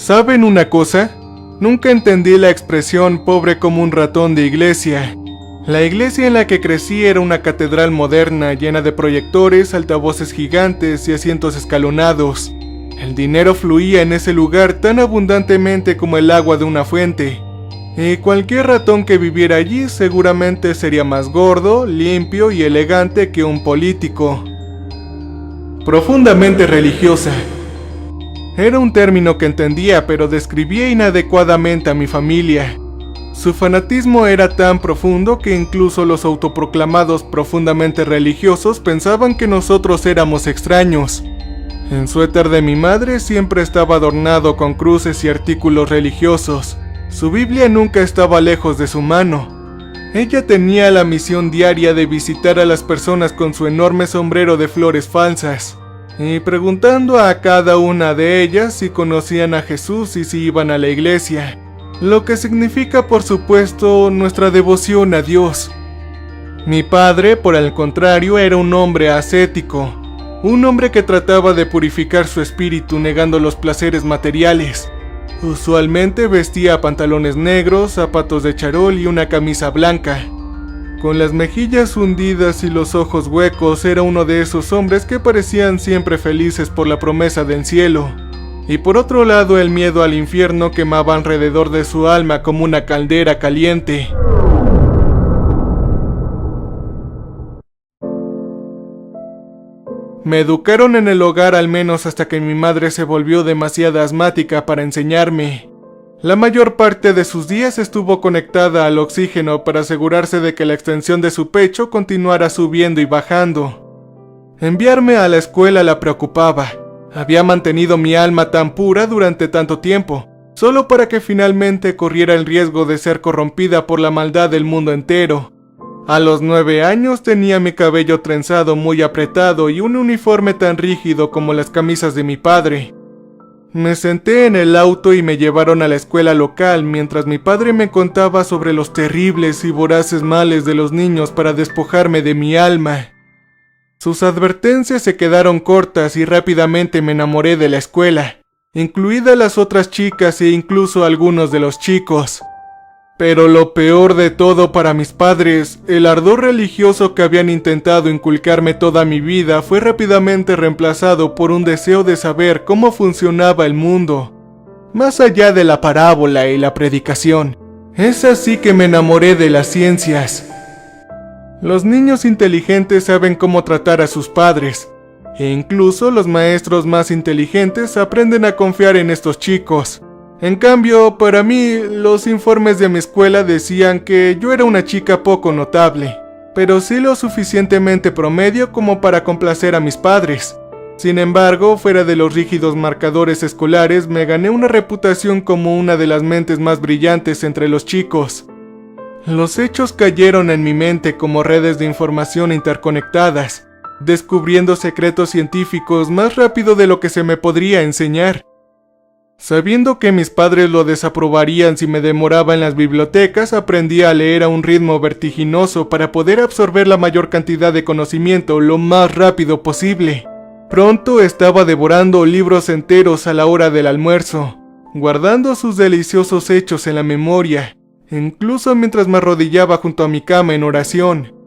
¿Saben una cosa? Nunca entendí la expresión pobre como un ratón de iglesia. La iglesia en la que crecí era una catedral moderna llena de proyectores, altavoces gigantes y asientos escalonados. El dinero fluía en ese lugar tan abundantemente como el agua de una fuente. Y cualquier ratón que viviera allí seguramente sería más gordo, limpio y elegante que un político. Profundamente religiosa. Era un término que entendía, pero describía inadecuadamente a mi familia. Su fanatismo era tan profundo que incluso los autoproclamados profundamente religiosos pensaban que nosotros éramos extraños. El suéter de mi madre siempre estaba adornado con cruces y artículos religiosos. Su Biblia nunca estaba lejos de su mano. Ella tenía la misión diaria de visitar a las personas con su enorme sombrero de flores falsas, y preguntando a cada una de ellas si conocían a Jesús y si iban a la iglesia, lo que significa, por supuesto, nuestra devoción a Dios. Mi padre, por el contrario, era un hombre ascético, un hombre que trataba de purificar su espíritu negando los placeres materiales. Usualmente vestía pantalones negros, zapatos de charol y una camisa blanca. Con las mejillas hundidas y los ojos huecos, era uno de esos hombres que parecían siempre felices por la promesa del cielo. Y por otro lado, el miedo al infierno quemaba alrededor de su alma como una caldera caliente. Me educaron en el hogar al menos hasta que mi madre se volvió demasiado asmática para enseñarme. La mayor parte de sus días estuvo conectada al oxígeno para asegurarse de que la extensión de su pecho continuara subiendo y bajando. Enviarme a la escuela la preocupaba. Había mantenido mi alma tan pura durante tanto tiempo, solo para que finalmente corriera el riesgo de ser corrompida por la maldad del mundo entero. A los 9 años tenía mi cabello trenzado muy apretado y un uniforme tan rígido como las camisas de mi padre. Me senté en el auto y me llevaron a la escuela local mientras mi padre me contaba sobre los terribles y voraces males de los niños para despojarme de mi alma. Sus advertencias se quedaron cortas y rápidamente me enamoré de la escuela, incluidas las otras chicas e incluso algunos de los chicos. Pero lo peor de todo para mis padres, el ardor religioso que habían intentado inculcarme toda mi vida fue rápidamente reemplazado por un deseo de saber cómo funcionaba el mundo, más allá de la parábola y la predicación. Es así que me enamoré de las ciencias. Los niños inteligentes saben cómo tratar a sus padres, e incluso los maestros más inteligentes aprenden a confiar en estos chicos. En cambio, para mí, los informes de mi escuela decían que yo era una chica poco notable, pero sí lo suficientemente promedio como para complacer a mis padres. Sin embargo, fuera de los rígidos marcadores escolares, me gané una reputación como una de las mentes más brillantes entre los chicos. Los hechos cayeron en mi mente como redes de información interconectadas, descubriendo secretos científicos más rápido de lo que se me podría enseñar. Sabiendo que mis padres lo desaprobarían si me demoraba en las bibliotecas, aprendí a leer a un ritmo vertiginoso para poder absorber la mayor cantidad de conocimiento lo más rápido posible. Pronto estaba devorando libros enteros a la hora del almuerzo, guardando sus deliciosos hechos en la memoria, incluso mientras me arrodillaba junto a mi cama en oración.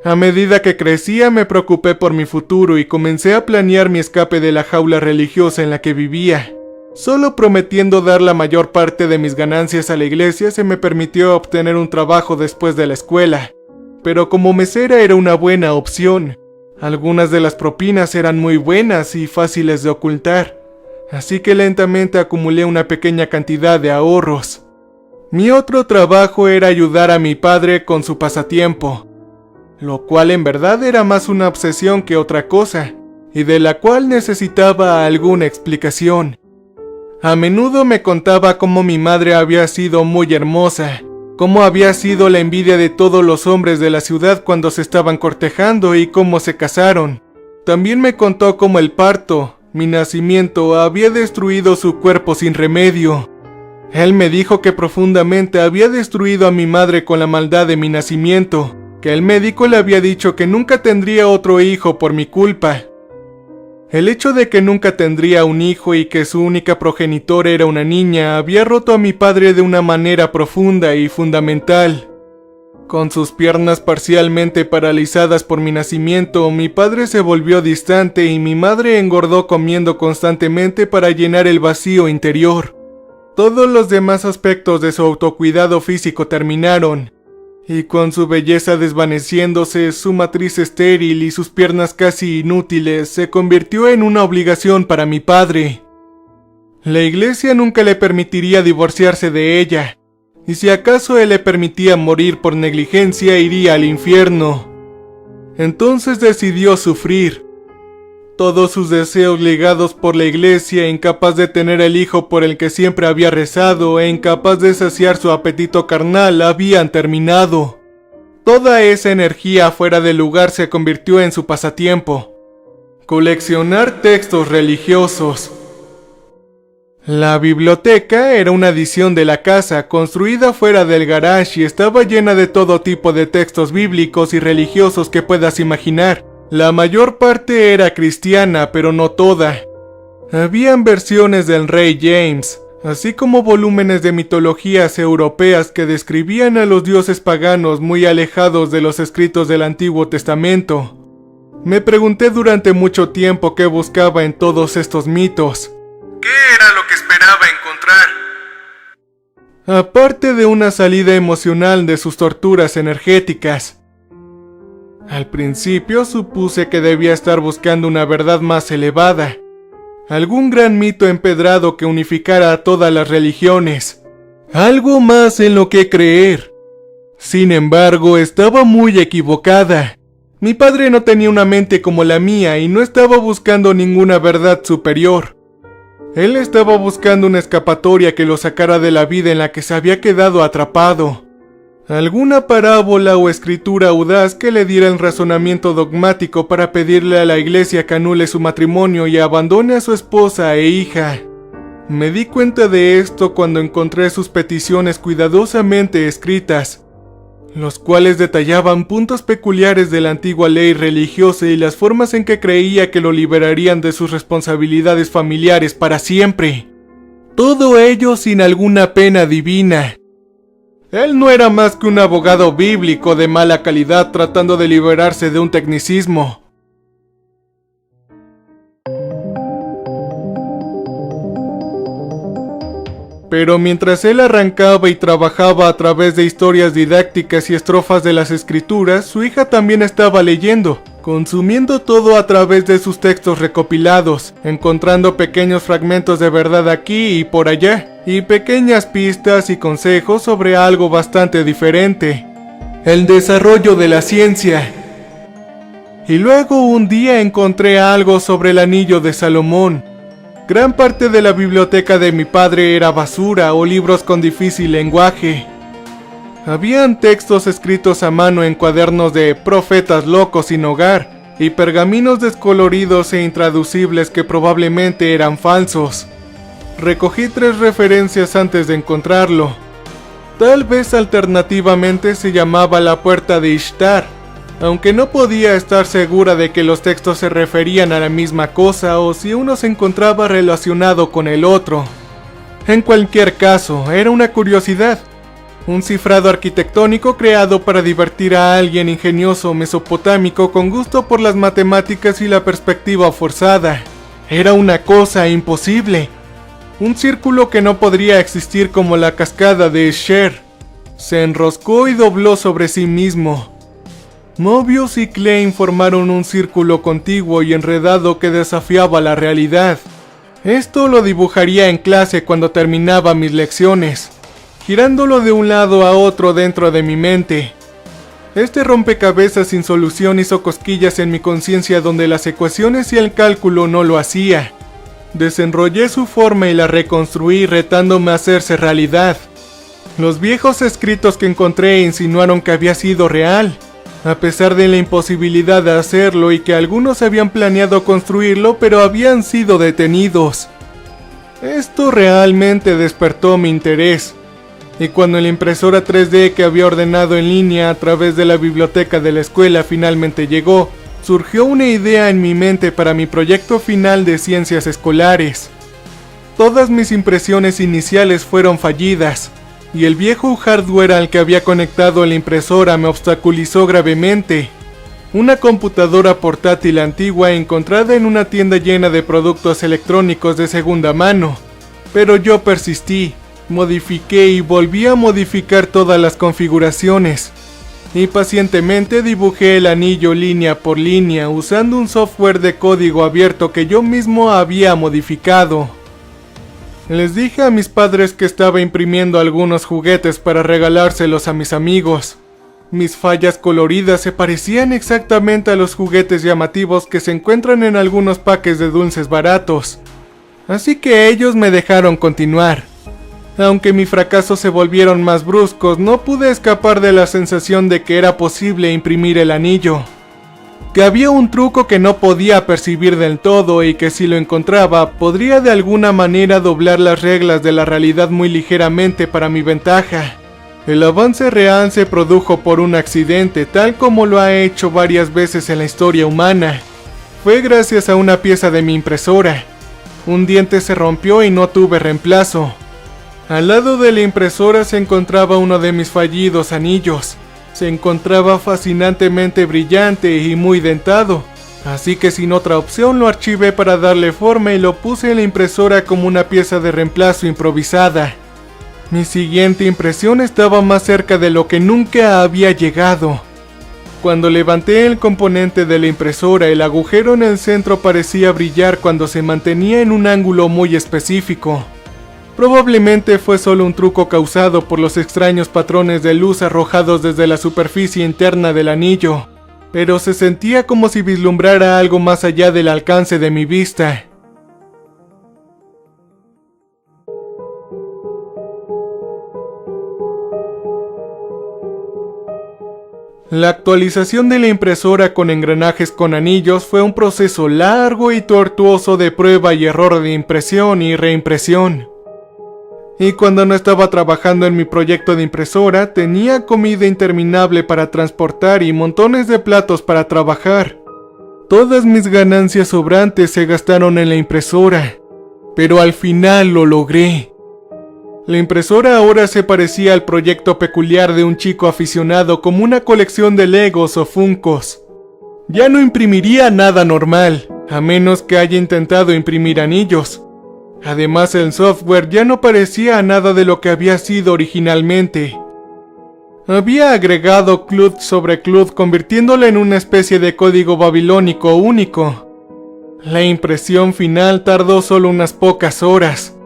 A medida que crecía me preocupé por mi futuro y comencé a planear mi escape de la jaula religiosa en la que vivía. Solo prometiendo dar la mayor parte de mis ganancias a la iglesia se me permitió obtener un trabajo después de la escuela. Pero como mesera era una buena opción. Algunas de las propinas eran muy buenas y fáciles de ocultar, así que lentamente acumulé una pequeña cantidad de ahorros. Mi otro trabajo era ayudar a mi padre con su pasatiempo, lo cual en verdad era más una obsesión que otra cosa, y de la cual necesitaba alguna explicación. A menudo me contaba cómo mi madre había sido muy hermosa, cómo había sido la envidia de todos los hombres de la ciudad cuando se estaban cortejando y cómo se casaron. También me contó cómo el parto, mi nacimiento, había destruido su cuerpo sin remedio. Él me dijo que profundamente había destruido a mi madre con la maldad de mi nacimiento, que el médico le había dicho que nunca tendría otro hijo por mi culpa. El hecho de que nunca tendría un hijo y que su única progenitora era una niña había roto a mi padre de una manera profunda y fundamental. Con sus piernas parcialmente paralizadas por mi nacimiento, mi padre se volvió distante y mi madre engordó comiendo constantemente para llenar el vacío interior. Todos los demás aspectos de su autocuidado físico terminaron, y con su belleza desvaneciéndose, su matriz estéril y sus piernas casi inútiles, se convirtió en una obligación para mi padre. La iglesia nunca le permitiría divorciarse de ella, y si acaso él le permitía morir por negligencia, iría al infierno. Entonces decidió sufrir. Todos sus deseos ligados por la iglesia, incapaz de tener el hijo por el que siempre había rezado e incapaz de saciar su apetito carnal, habían terminado. Toda esa energía fuera de lugar se convirtió en su pasatiempo: coleccionar textos religiosos. La biblioteca era una adición de la casa, construida fuera del garage, y estaba llena de todo tipo de textos bíblicos y religiosos que puedas imaginar. La mayor parte era cristiana, pero no toda. Habían versiones del rey James, así como volúmenes de mitologías europeas que describían a los dioses paganos muy alejados de los escritos del Antiguo Testamento. Me pregunté durante mucho tiempo qué buscaba en todos estos mitos. ¿Qué era lo que esperaba encontrar? Aparte de una salida emocional de sus torturas energéticas. Al principio supuse que debía estar buscando una verdad más elevada, algún gran mito empedrado que unificara a todas las religiones, algo más en lo que creer. Sin embargo, estaba muy equivocada. Mi padre no tenía una mente como la mía y no estaba buscando ninguna verdad superior. Él estaba buscando una escapatoria que lo sacara de la vida en la que se había quedado atrapado. Alguna parábola o escritura audaz que le diera el razonamiento dogmático para pedirle a la iglesia que anule su matrimonio y abandone a su esposa e hija. Me di cuenta de esto cuando encontré sus peticiones cuidadosamente escritas, los cuales detallaban puntos peculiares de la antigua ley religiosa y las formas en que creía que lo liberarían de sus responsabilidades familiares para siempre. Todo ello sin alguna pena divina. Él no era más que un abogado bíblico de mala calidad tratando de liberarse de un tecnicismo. Pero mientras él arrancaba y trabajaba a través de historias didácticas y estrofas de las escrituras, su hija también estaba leyendo, consumiendo todo a través de sus textos recopilados, encontrando pequeños fragmentos de verdad aquí y por allá, y pequeñas pistas y consejos sobre algo bastante diferente: el desarrollo de la ciencia. Y luego un día encontré algo sobre el anillo de Salomón. Gran parte de la biblioteca de mi padre era basura o libros con difícil lenguaje. Habían textos escritos a mano en cuadernos de profetas locos sin hogar y pergaminos descoloridos e intraducibles que probablemente eran falsos. Recogí 3 referencias antes de encontrarlo. Tal vez alternativamente se llamaba la puerta de Ishtar, aunque no podía estar segura de que los textos se referían a la misma cosa o si uno se encontraba relacionado con el otro. En cualquier caso, era una curiosidad. Un cifrado arquitectónico creado para divertir a alguien ingenioso mesopotámico con gusto por las matemáticas y la perspectiva forzada. Era una cosa imposible. Un círculo que no podría existir como la cascada de Escher. Se enroscó y dobló sobre sí mismo. Mobius y Klein formaron un círculo contiguo y enredado que desafiaba la realidad. Esto lo dibujaría en clase cuando terminaba mis lecciones, girándolo de un lado a otro dentro de mi mente. Este rompecabezas sin solución hizo cosquillas en mi conciencia donde las ecuaciones y el cálculo no lo hacía. Desenrollé su forma y la reconstruí retándome a hacerse realidad. Los viejos escritos que encontré insinuaron que había sido real, a pesar de la imposibilidad de hacerlo y que algunos habían planeado construirlo pero habían sido detenidos. Esto realmente despertó mi interés. Y cuando la impresora 3D que había ordenado en línea a través de la biblioteca de la escuela finalmente llegó, surgió una idea en mi mente para mi proyecto final de ciencias escolares. Todas mis impresiones iniciales fueron fallidas, y el viejo hardware al que había conectado la impresora me obstaculizó gravemente. Una computadora portátil antigua encontrada en una tienda llena de productos electrónicos de segunda mano. Pero yo persistí, modifiqué y volví a modificar todas las configuraciones. Y pacientemente dibujé el anillo línea por línea usando un software de código abierto que yo mismo había modificado. Les dije a mis padres que estaba imprimiendo algunos juguetes para regalárselos a mis amigos. Mis fallas coloridas se parecían exactamente a los juguetes llamativos que se encuentran en algunos paques de dulces baratos. Así que ellos me dejaron continuar. Aunque mis fracasos se volvieron más bruscos, no pude escapar de la sensación de que era posible imprimir el anillo. Que había un truco que no podía percibir del todo y que si lo encontraba, podría de alguna manera doblar las reglas de la realidad muy ligeramente para mi ventaja. El avance real se produjo por un accidente, tal como lo ha hecho varias veces en la historia humana. Fue gracias a una pieza de mi impresora. Un diente se rompió y no tuve reemplazo. Al lado de la impresora se encontraba uno de mis fallidos anillos. Se encontraba fascinantemente brillante y muy dentado, así que sin otra opción lo archivé para darle forma y lo puse en la impresora como una pieza de reemplazo improvisada. Mi siguiente impresión estaba más cerca de lo que nunca había llegado. Cuando levanté el componente de la impresora, el agujero en el centro parecía brillar cuando se mantenía en un ángulo muy específico. Probablemente fue solo un truco causado por los extraños patrones de luz arrojados desde la superficie interna del anillo, pero se sentía como si vislumbrara algo más allá del alcance de mi vista. La actualización de la impresora con engranajes con anillos fue un proceso largo y tortuoso de prueba y error de impresión y reimpresión. Y cuando no estaba trabajando en mi proyecto de impresora, tenía comida interminable para transportar y montones de platos para trabajar. Todas mis ganancias sobrantes se gastaron en la impresora, pero al final lo logré. La impresora ahora se parecía al proyecto peculiar de un chico aficionado como una colección de Legos o Funkos. Ya no imprimiría nada normal, a menos que haya intentado imprimir anillos. Además, el software ya no parecía a nada de lo que había sido originalmente. Había agregado CLUD sobre CLUD, convirtiéndola en una especie de código babilónico único. La impresión final tardó solo unas pocas horas.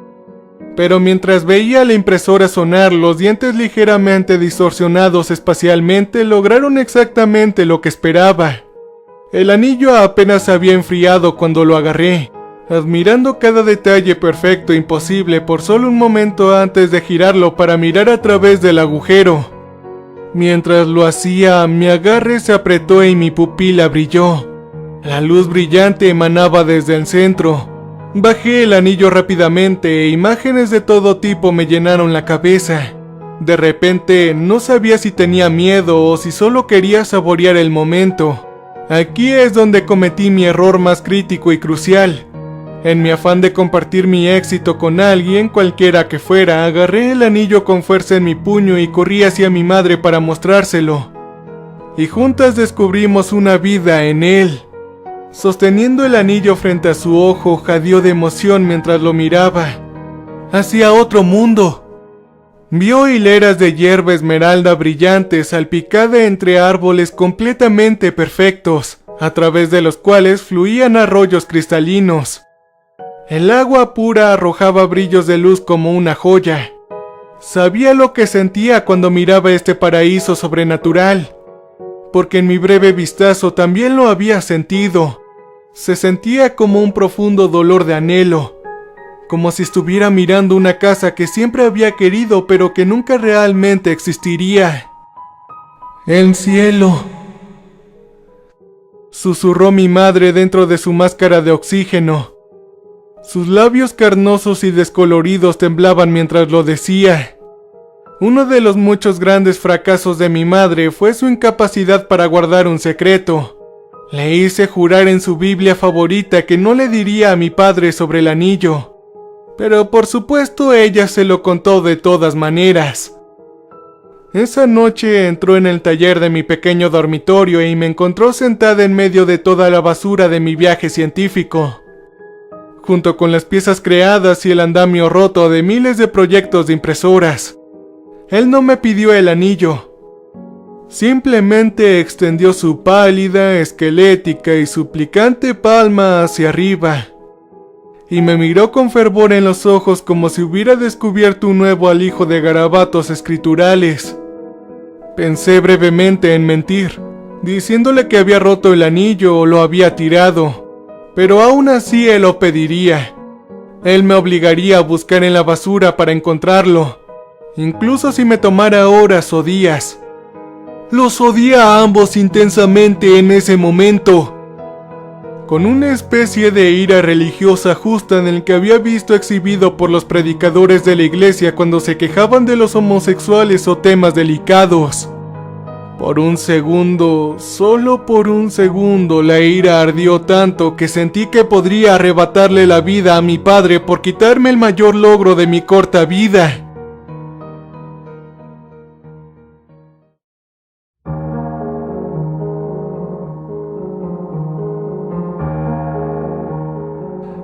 Pero mientras veía la impresora sonar, los dientes ligeramente distorsionados espacialmente lograron exactamente lo que esperaba. El anillo apenas había enfriado cuando lo agarré, admirando cada detalle perfecto e imposible por solo un momento antes de girarlo para mirar a través del agujero. Mientras lo hacía, mi agarre se apretó y mi pupila brilló. La luz brillante emanaba desde el centro. Bajé el anillo rápidamente e imágenes de todo tipo me llenaron la cabeza. De repente, no sabía si tenía miedo o si solo quería saborear el momento. Aquí es donde cometí mi error más crítico y crucial. En mi afán de compartir mi éxito con alguien, cualquiera que fuera, agarré el anillo con fuerza en mi puño y corrí hacia mi madre para mostrárselo. Y juntas descubrimos una vida en él. Sosteniendo el anillo frente a su ojo, jadeó de emoción mientras lo miraba. Hacia otro mundo. Vio hileras de hierba esmeralda brillante salpicada entre árboles completamente perfectos, a través de los cuales fluían arroyos cristalinos. El agua pura arrojaba brillos de luz como una joya. Sabía lo que sentía cuando miraba este paraíso sobrenatural, porque en mi breve vistazo también lo había sentido. Se sentía como un profundo dolor de anhelo, como si estuviera mirando una casa que siempre había querido pero que nunca realmente existiría. El cielo, susurró mi madre dentro de su máscara de oxígeno. Sus labios carnosos y descoloridos temblaban mientras lo decía. Uno de los muchos grandes fracasos de mi madre fue su incapacidad para guardar un secreto. Le hice jurar en su Biblia favorita que no le diría a mi padre sobre el anillo. Pero por supuesto ella se lo contó de todas maneras. Esa noche entró en el taller de mi pequeño dormitorio y me encontró sentada en medio de toda la basura de mi viaje científico, junto con las piezas creadas y el andamio roto de miles de proyectos de impresoras. Él no me pidió el anillo. Simplemente extendió su pálida, esquelética y suplicante palma hacia arriba, y me miró con fervor en los ojos como si hubiera descubierto un nuevo alijo de garabatos escriturales. Pensé brevemente en mentir, diciéndole que había roto el anillo o lo había tirado, pero aún así él lo pediría. Él me obligaría a buscar en la basura para encontrarlo, incluso si me tomara horas o días. Los odié a ambos intensamente en ese momento, con una especie de ira religiosa justa en el que había visto exhibido por los predicadores de la iglesia cuando se quejaban de los homosexuales o temas delicados. Por un segundo, solo por un segundo, la ira ardió tanto que sentí que podría arrebatarle la vida a mi padre por quitarme el mayor logro de mi corta vida.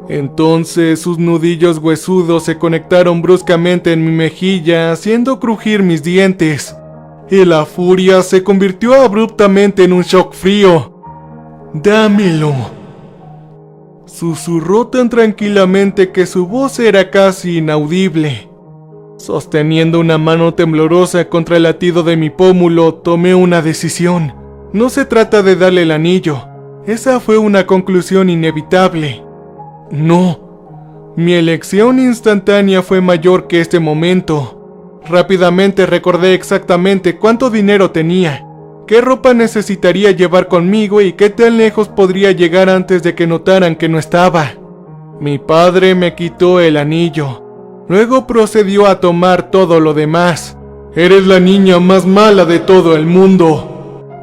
Entonces sus nudillos huesudos se conectaron bruscamente en mi mejilla, haciendo crujir mis dientes, y la furia se convirtió abruptamente en un shock frío. «Dámelo», susurró tan tranquilamente que su voz era casi inaudible. Sosteniendo una mano temblorosa contra el latido de mi pómulo, tomé una decisión. No se trata de darle el anillo. Esa fue una conclusión inevitable. No, mi elección instantánea fue mayor que este momento. Rápidamente recordé exactamente cuánto dinero tenía, qué ropa necesitaría llevar conmigo y qué tan lejos podría llegar antes de que notaran que no estaba. Mi padre me quitó el anillo. Luego procedió a tomar todo lo demás. «Eres la niña más mala de todo el mundo»,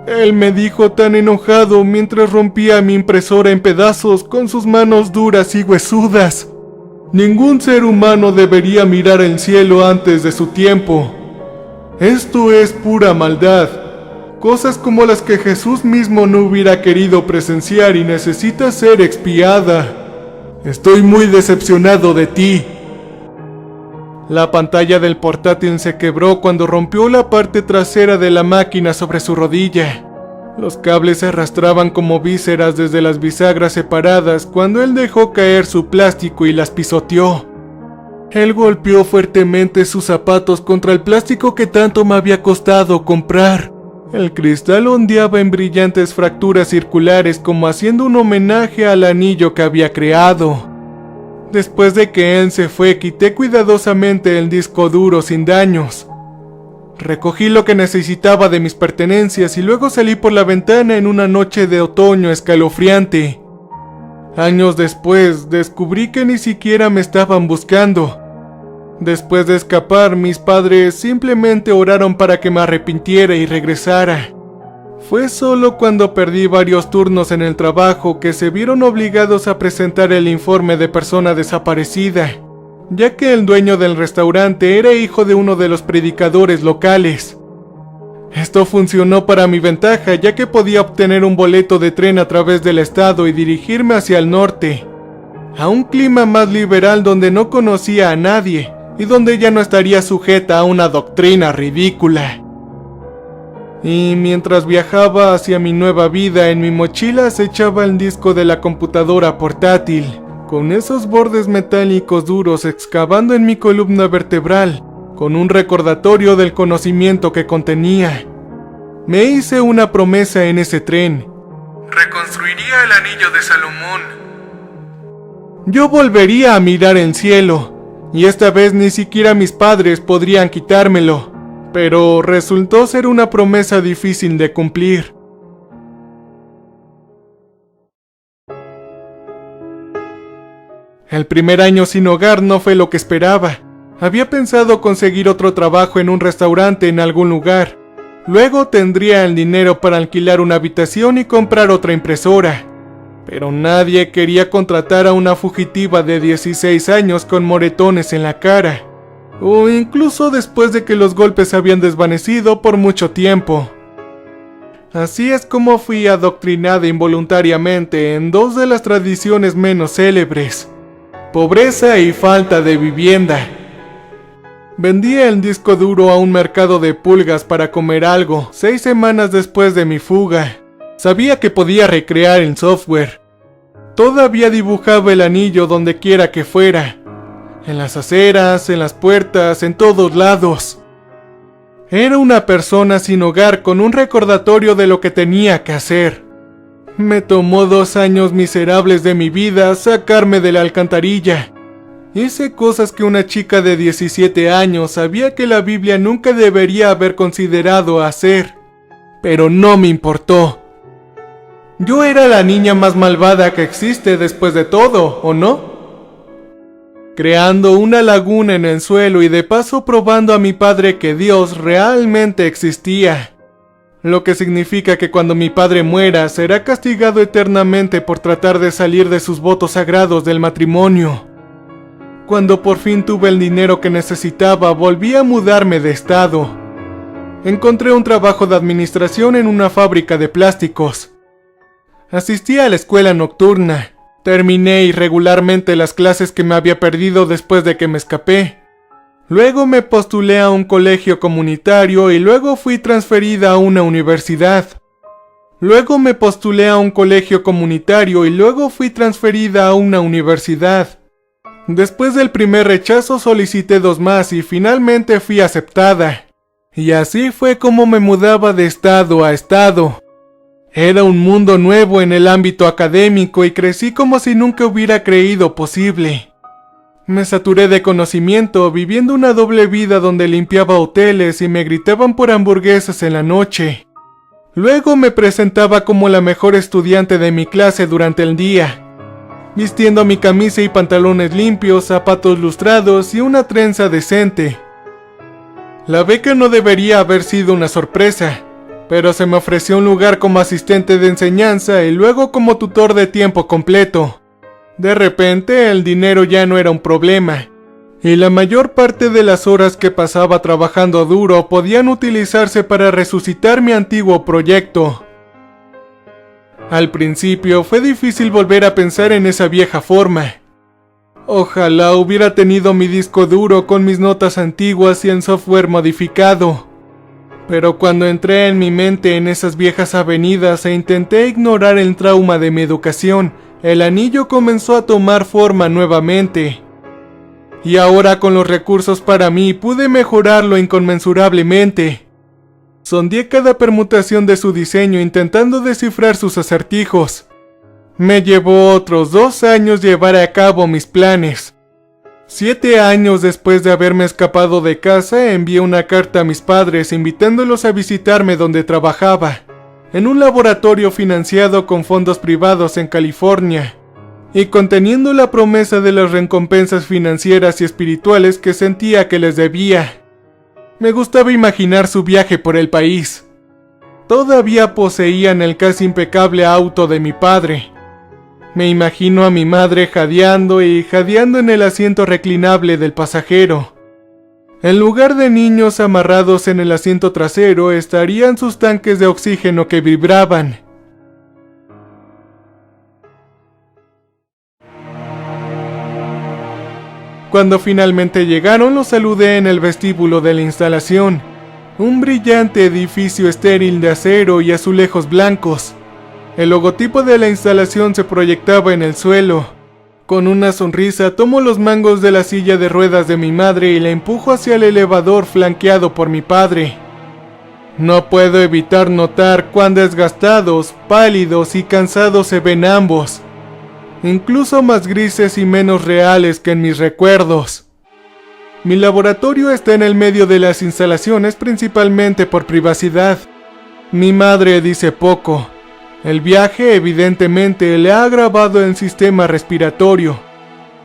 él me dijo tan enojado mientras rompía mi impresora en pedazos con sus manos duras y huesudas. Ningún ser humano debería mirar el cielo antes de su tiempo. Esto es pura maldad. Cosas como las que Jesús mismo no hubiera querido presenciar y necesita ser expiada. Estoy muy decepcionado de ti. La pantalla del portátil se quebró cuando rompió la parte trasera de la máquina sobre su rodilla. Los cables se arrastraban como vísceras desde las bisagras separadas cuando él dejó caer su plástico y las pisoteó. Él golpeó fuertemente sus zapatos contra el plástico que tanto me había costado comprar. El cristal ondeaba en brillantes fracturas circulares como haciendo un homenaje al anillo que había creado. Después de que él se fue, quité cuidadosamente el disco duro sin daños. Recogí lo que necesitaba de mis pertenencias y luego salí por la ventana en una noche de otoño escalofriante. Años después, descubrí que ni siquiera me estaban buscando. Después de escapar, mis padres simplemente oraron para que me arrepintiera y regresara. Fue solo cuando perdí varios turnos en el trabajo que se vieron obligados a presentar el informe de persona desaparecida, ya que el dueño del restaurante era hijo de uno de los predicadores locales. Esto funcionó para mi ventaja, ya que podía obtener un boleto de tren a través del estado y dirigirme hacia el norte, a un clima más liberal donde no conocía a nadie y donde ya no estaría sujeta a una doctrina ridícula. Y mientras viajaba hacia mi nueva vida, en mi mochila se echaba el disco de la computadora portátil, con esos bordes metálicos duros excavando en mi columna vertebral, con un recordatorio del conocimiento que contenía. Me hice una promesa en ese tren. Reconstruiría el anillo de Salomón. Yo volvería a mirar el cielo, y esta vez ni siquiera mis padres podrían quitármelo. Pero resultó ser una promesa difícil de cumplir. El primer año sin hogar no fue lo que esperaba. Había pensado conseguir otro trabajo en un restaurante en algún lugar. Luego tendría el dinero para alquilar una habitación y comprar otra impresora. Pero nadie quería contratar a una fugitiva de 16 años con moretones en la cara, o incluso después de que los golpes se habían desvanecido por mucho tiempo. Así es como fui adoctrinada involuntariamente en dos de las tradiciones menos célebres: pobreza y falta de vivienda. Vendía el disco duro a un mercado de pulgas para comer algo 6 semanas después de mi fuga. Sabía que podía recrear el software. Todavía dibujaba el anillo donde quiera que fuera. En las aceras, en las puertas, en todos lados. Era una persona sin hogar con un recordatorio de lo que tenía que hacer. Me tomó 2 años miserables de mi vida sacarme de la alcantarilla. Hice cosas que una chica de 17 años sabía que la Biblia nunca debería haber considerado hacer. Pero no me importó. Yo era la niña más malvada que existe después de todo, ¿o no? Creando una laguna en el suelo y de paso probando a mi padre que Dios realmente existía. Lo que significa que cuando mi padre muera será castigado eternamente por tratar de salir de sus votos sagrados del matrimonio. Cuando por fin tuve el dinero que necesitaba, volví a mudarme de estado. Encontré un trabajo de administración en una fábrica de plásticos. Asistí a la escuela nocturna. Terminé irregularmente las clases que me había perdido después de que me escapé. Luego me postulé a un colegio comunitario y luego fui transferida a una universidad. Luego me postulé a un colegio comunitario y luego fui transferida a una universidad. Después del primer rechazo solicité 2 más y finalmente fui aceptada. Y así fue como me mudaba de estado a estado. Era un mundo nuevo en el ámbito académico y crecí como si nunca hubiera creído posible. Me saturé de conocimiento, viviendo una doble vida donde limpiaba hoteles y me gritaban por hamburguesas en la noche. Luego me presentaba como la mejor estudiante de mi clase durante el día, vistiendo mi camisa y pantalones limpios, zapatos lustrados y una trenza decente. La beca no debería haber sido una sorpresa, pero se me ofreció un lugar como asistente de enseñanza y luego como tutor de tiempo completo. De repente el dinero ya no era un problema, y la mayor parte de las horas que pasaba trabajando duro podían utilizarse para resucitar mi antiguo proyecto. Al principio fue difícil volver a pensar en esa vieja forma. Ojalá hubiera tenido mi disco duro con mis notas antiguas y en software modificado. Pero cuando entré en mi mente en esas viejas avenidas e intenté ignorar el trauma de mi educación, el anillo comenzó a tomar forma nuevamente. Y ahora con los recursos para mí pude mejorarlo inconmensurablemente. Sondeé cada permutación de su diseño intentando descifrar sus acertijos. Me llevó otros 2 años llevar a cabo mis planes. 7 años después de haberme escapado de casa, envié una carta a mis padres invitándolos a visitarme donde trabajaba, en un laboratorio financiado con fondos privados en California, y conteniendo la promesa de las recompensas financieras y espirituales que sentía que les debía. Me gustaba imaginar su viaje por el país. Todavía poseían el casi impecable auto de mi padre. Me imagino a mi madre jadeando en el asiento reclinable del pasajero. En lugar de niños amarrados en el asiento trasero, estarían sus tanques de oxígeno que vibraban. Cuando finalmente llegaron, los saludé en el vestíbulo de la instalación. Un brillante edificio estéril de acero y azulejos blancos. El logotipo de la instalación se proyectaba en el suelo. Con una sonrisa tomo los mangos de la silla de ruedas de mi madre y la empujo hacia el elevador flanqueado por mi padre. No puedo evitar notar cuán desgastados, pálidos y cansados se ven ambos. Incluso más grises y menos reales que en mis recuerdos. Mi laboratorio está en el medio de las instalaciones principalmente por privacidad. Mi madre dice poco. El viaje evidentemente le ha agravado el sistema respiratorio.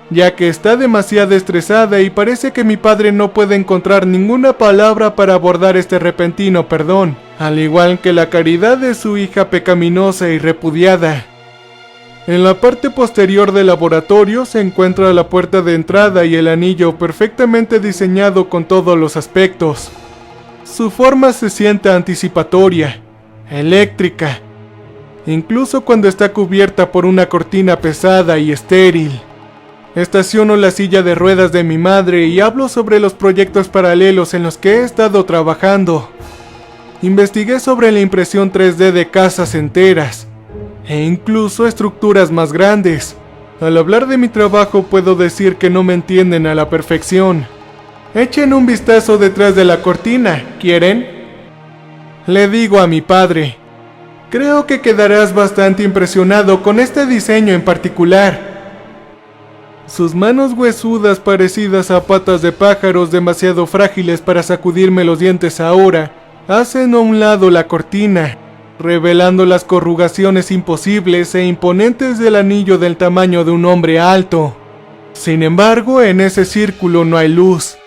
ya que está demasiado estresada y parece que mi padre no puede encontrar ninguna palabra para abordar este repentino perdón, al igual que la caridad de su hija pecaminosa y repudiada. En la parte posterior del laboratorio se encuentra la puerta de entrada y el anillo perfectamente diseñado con todos los aspectos. Su forma se siente anticipatoria, eléctrica, incluso cuando está cubierta por una cortina pesada y estéril. Estaciono la silla de ruedas de mi madre y hablo sobre los proyectos paralelos en los que he estado trabajando. Investigué sobre la impresión 3D de casas enteras, e incluso estructuras más grandes. Al hablar de mi trabajo puedo decir que no me entienden a la perfección. Echen un vistazo detrás de la cortina, ¿quieren? Le digo a mi padre. Creo que quedarás bastante impresionado con este diseño en particular. Sus manos huesudas parecidas a patas de pájaros demasiado frágiles para sacudirme los dientes ahora, hacen a un lado la cortina, revelando las corrugaciones imposibles e imponentes del anillo del tamaño de un hombre alto. Sin embargo, en ese círculo no hay luz.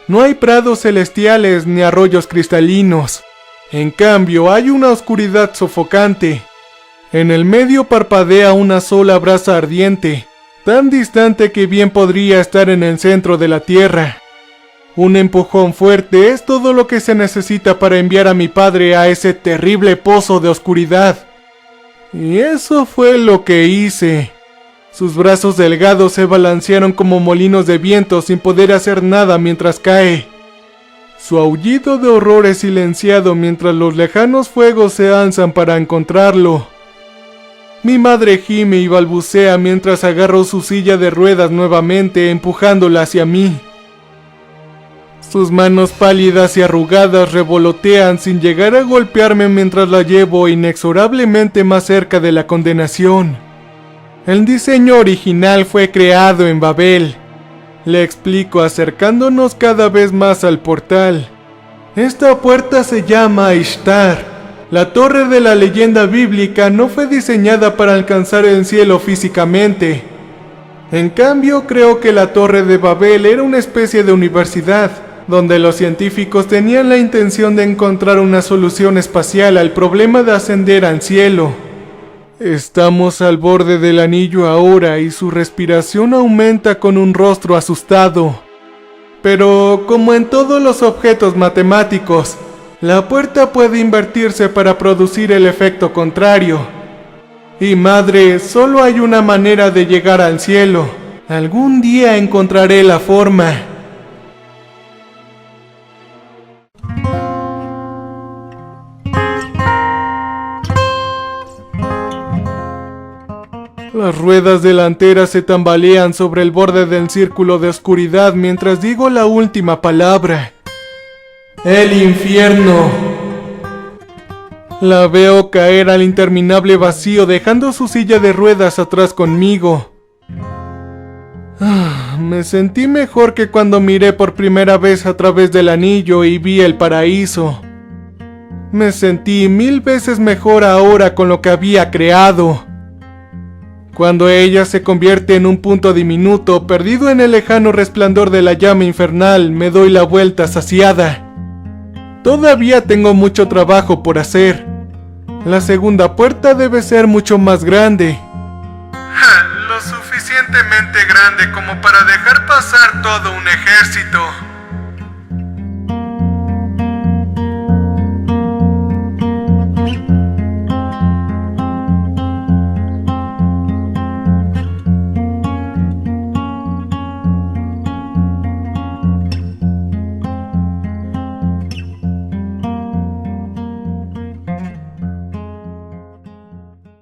No hay prados celestiales ni arroyos cristalinos. En cambio, hay una oscuridad sofocante. En el medio parpadea una sola brasa ardiente, tan distante que bien podría estar en el centro de la tierra. Un empujón fuerte es todo lo que se necesita para enviar a mi padre a ese terrible pozo de oscuridad. Y eso fue lo que hice. Sus brazos delgados se balancearon como molinos de viento sin poder hacer nada mientras cae. Su aullido de horror es silenciado mientras los lejanos fuegos se alzan para encontrarlo. Mi madre gime y balbucea mientras agarro su silla de ruedas nuevamente, empujándola hacia mí. Sus manos pálidas y arrugadas revolotean sin llegar a golpearme mientras la llevo inexorablemente más cerca de la condenación. El diseño original fue creado en Babel. Le explico acercándonos cada vez más al portal. Esta puerta se llama Ishtar. La torre de la leyenda bíblica no fue diseñada para alcanzar el cielo físicamente. En cambio, creo que la Torre de Babel era una especie de universidad, donde los científicos tenían la intención de encontrar una solución espacial al problema de ascender al cielo. Estamos al borde del anillo ahora y su respiración aumenta con un rostro asustado. Pero, como en todos los objetos matemáticos, la puerta puede invertirse para producir el efecto contrario. Y madre, solo hay una manera de llegar al cielo. Algún día encontraré la forma. Las ruedas delanteras se tambalean sobre el borde del círculo de oscuridad mientras digo la última palabra. ¡El infierno! La veo caer al interminable vacío dejando su silla de ruedas atrás conmigo. Me sentí mejor que cuando miré por primera vez a través del anillo y vi el paraíso. Me sentí 1000 veces mejor ahora con lo que había creado. Cuando ella se convierte en un punto diminuto, perdido en el lejano resplandor de la llama infernal, me doy la vuelta saciada. Todavía tengo mucho trabajo por hacer. La segunda puerta debe ser mucho más grande. Lo suficientemente grande como para dejar pasar todo un ejército.